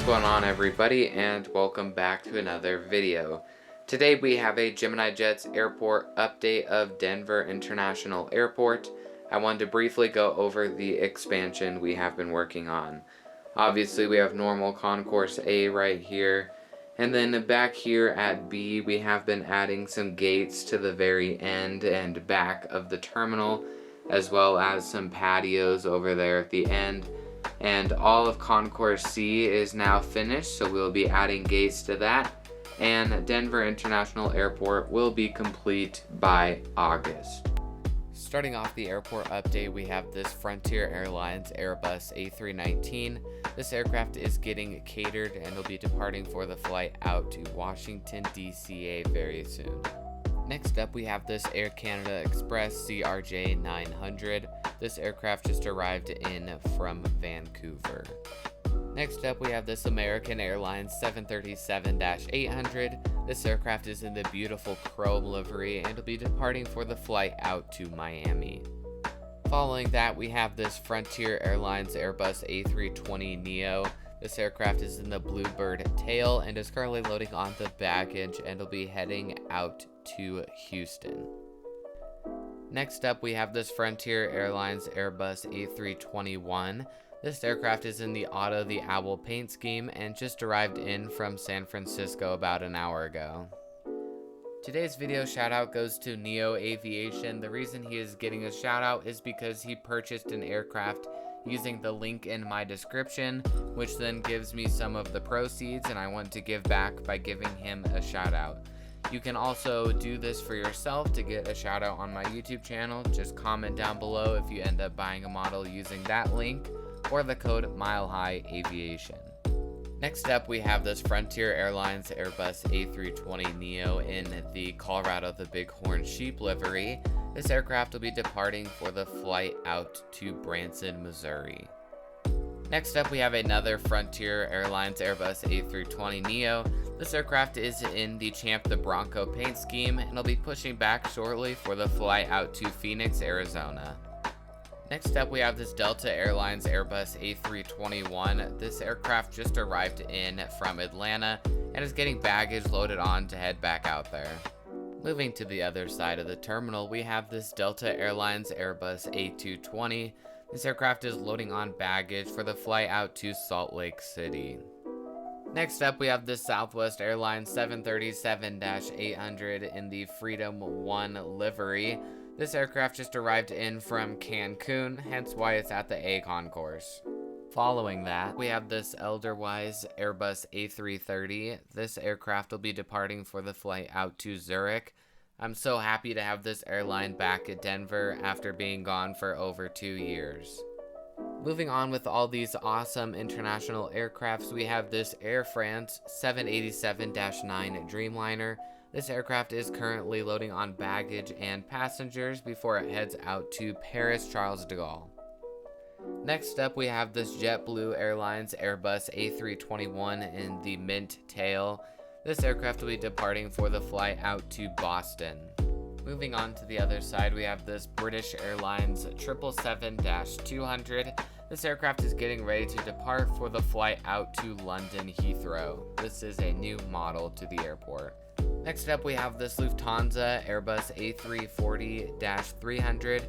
going on, everybody, and welcome back to another video. Today we have a Gemini Jets airport update of Denver International Airport. I wanted to briefly go over the expansion we have been working on. Obviously we have normal concourse A right here, and then back here at B we have been adding some gates to the very end and back of the terminal, as well as some patios over there at the end. And all of Concourse C is now finished, so we'll be adding gates to that. And Denver International Airport will be complete by August. Starting off the airport update, we have this Frontier Airlines Airbus A319. This aircraft is getting catered and will be departing for the flight out to Washington, D.C. very soon. Next up, we have this Air Canada Express CRJ 900. This aircraft just arrived in from Vancouver. Next up, we have this American Airlines 737-800. This aircraft is in the beautiful chrome livery and will be departing for the flight out to Miami. Following that, we have this Frontier Airlines Airbus A320neo. This aircraft is in the Bluebird tail and is currently loading onto baggage and will be heading out to Houston. Next up, we have this Frontier Airlines Airbus A321. This aircraft is in the Otto the Owl paint scheme and just arrived in from San Francisco about an hour ago. Today's video shout out goes to Neo Aviation. The reason he is getting a shout out is because he purchased an aircraft using the link in my description, which then gives me some of the proceeds, and I want to give back by giving him a shout out. You can also do this for yourself to get a shout out on my YouTube channel. Just comment down below if you end up buying a model using that link or the code MileHigh Aviation. Next up, we have this Frontier Airlines Airbus A320neo in the Colorado the Bighorn Sheep livery. This aircraft will be departing for the flight out to Branson, Missouri. Next up, we have another Frontier Airlines Airbus A320neo. This aircraft is in the Champ the Bronco paint scheme and will be pushing back shortly for the flight out to Phoenix, Arizona. Next up, we have this Delta Airlines Airbus A321. This aircraft just arrived in from Atlanta and is getting baggage loaded on to head back out there. Moving to the other side of the terminal, we have this Delta Airlines Airbus A220. This aircraft is loading on baggage for the flight out to Salt Lake City. Next up, we have this Southwest Airlines 737-800 in the Freedom 1 livery. This aircraft just arrived in from Cancun, hence why it's at the A concourse. Following that, we have this Elderwise Airbus A330. This aircraft will be departing for the flight out to Zurich. I'm so happy to have this airline back at Denver after being gone for over 2 years. Moving on with all these awesome international aircrafts, we have this Air France 787-9 Dreamliner. This aircraft is currently loading on baggage and passengers before it heads out to Paris Charles de Gaulle. Next up, we have this JetBlue Airlines Airbus A321 in the mint tail. This aircraft will be departing for the flight out to Boston. Moving on to the other side, we have this British Airlines 777-200. This aircraft is getting ready to depart for the flight out to London Heathrow. This is a new model to the airport. Next up, we have this Lufthansa Airbus A340-300.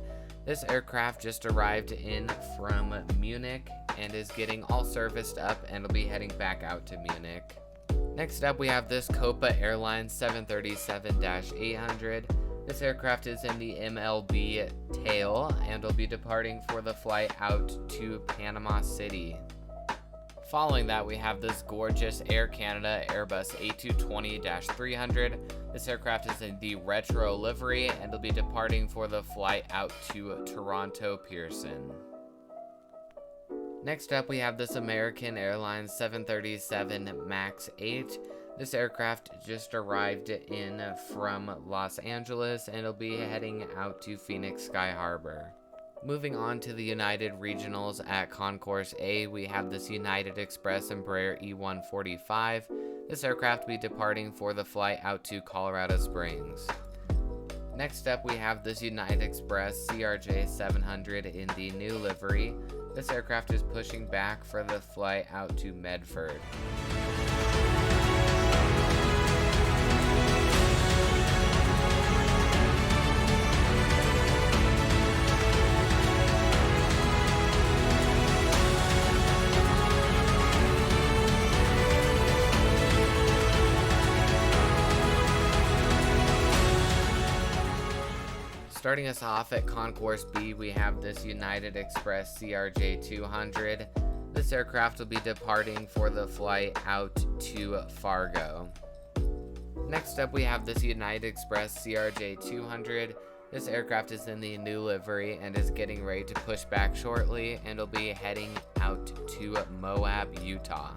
This aircraft just arrived in from Munich and is getting all serviced up and will be heading back out to Munich. Next up, we have this Copa Airlines 737-800. This aircraft is in the MLB tail and will be departing for the flight out to Panama City. Following that, we have this gorgeous Air Canada Airbus A220-300. This aircraft is in the retro livery and will be departing for the flight out to Toronto Pearson. Next up, we have this American Airlines 737 MAX 8. This aircraft just arrived in from Los Angeles and will be heading out to Phoenix Sky Harbor. Moving on to the United Regionals at Concourse A, we have this United Express Embraer E145. This aircraft will be departing for the flight out to Colorado Springs. Next up, we have this United Express CRJ 700 in the new livery. This aircraft is pushing back for the flight out to Medford. Starting us off at Concourse B, we have this United Express CRJ-200. This aircraft will be departing for the flight out to Fargo. Next up, we have this United Express CRJ-200. This aircraft is in the new livery and is getting ready to push back shortly and will be heading out to Moab, Utah.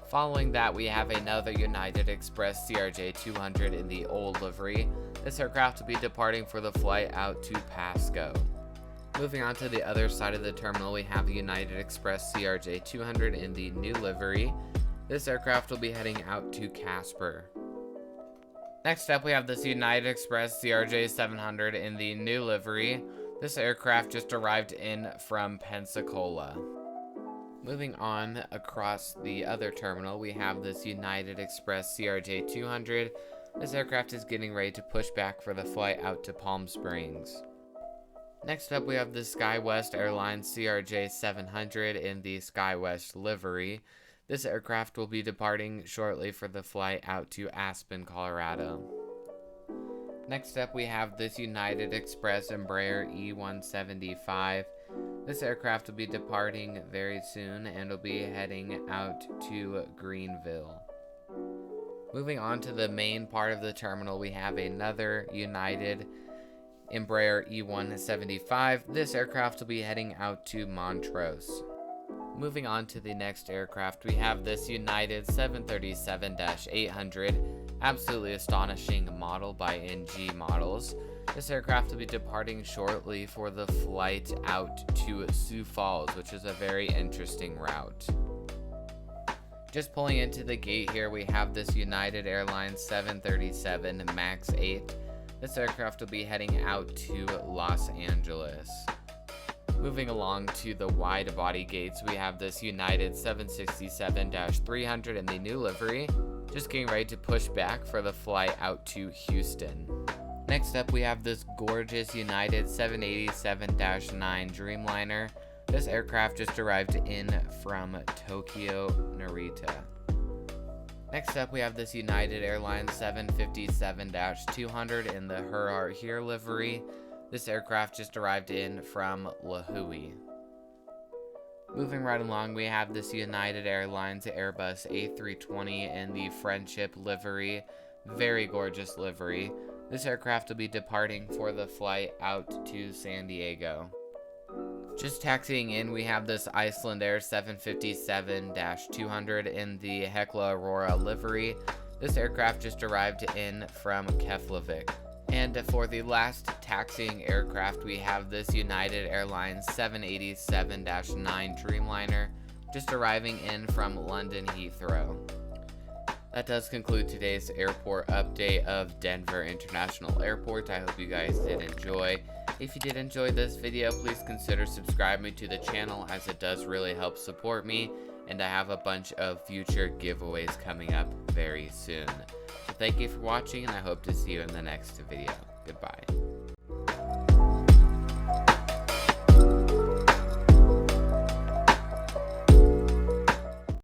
Following that, we have another United Express CRJ-200 in the old livery. This aircraft will be departing for the flight out to Pasco. Moving on to the other side of the terminal, we have the United Express CRJ-200 in the new livery. This aircraft will be heading out to Casper. Next up, we have this United Express CRJ-700 in the new livery. This aircraft just arrived in from Pensacola. Moving on across the other terminal, we have this United Express CRJ-200. This aircraft is getting ready to push back for the flight out to Palm Springs. Next up, we have the SkyWest Airlines CRJ-700 in the SkyWest livery. This aircraft will be departing shortly for the flight out to Aspen, Colorado. Next up, we have this United Express Embraer E-175. This aircraft will be departing very soon and will be heading out to Greenville. Moving on to the main part of the terminal, we have another United Embraer E-175. This aircraft will be heading out to Montrose. Moving on to the next aircraft, we have this United 737-800. Absolutely astonishing model by NG Models. This aircraft will be departing shortly for the flight out to Sioux Falls, which is a very interesting route. Just pulling into the gate here, we have this United Airlines 737 MAX 8. This aircraft will be heading out to Los Angeles. Moving along to the wide body gates, we have this United 767-300 in the new livery, just getting ready to push back for the flight out to Houston. Next up, we have this gorgeous United 787-9 Dreamliner. This aircraft just arrived in from Tokyo, Narita. Next up, we have this United Airlines 757-200 in the Her Art Here livery. This aircraft just arrived in from La Hui. Moving right along, we have this United Airlines Airbus A320 in the Friendship livery. Very gorgeous livery. This aircraft will be departing for the flight out to San Diego. Just taxiing in, we have this Iceland Air 757-200 in the Hekla Aurora livery. This aircraft just arrived in from Keflavik. And for the last taxiing aircraft, we have this United Airlines 787-9 Dreamliner, just arriving in from London Heathrow. That does conclude today's airport update of Denver International Airport. I hope you guys did enjoy. If you did enjoy this video, please consider subscribing to the channel, as it does really help support me, and I have a bunch of future giveaways coming up very soon. So thank you for watching, and I hope to see you in the next video. Goodbye.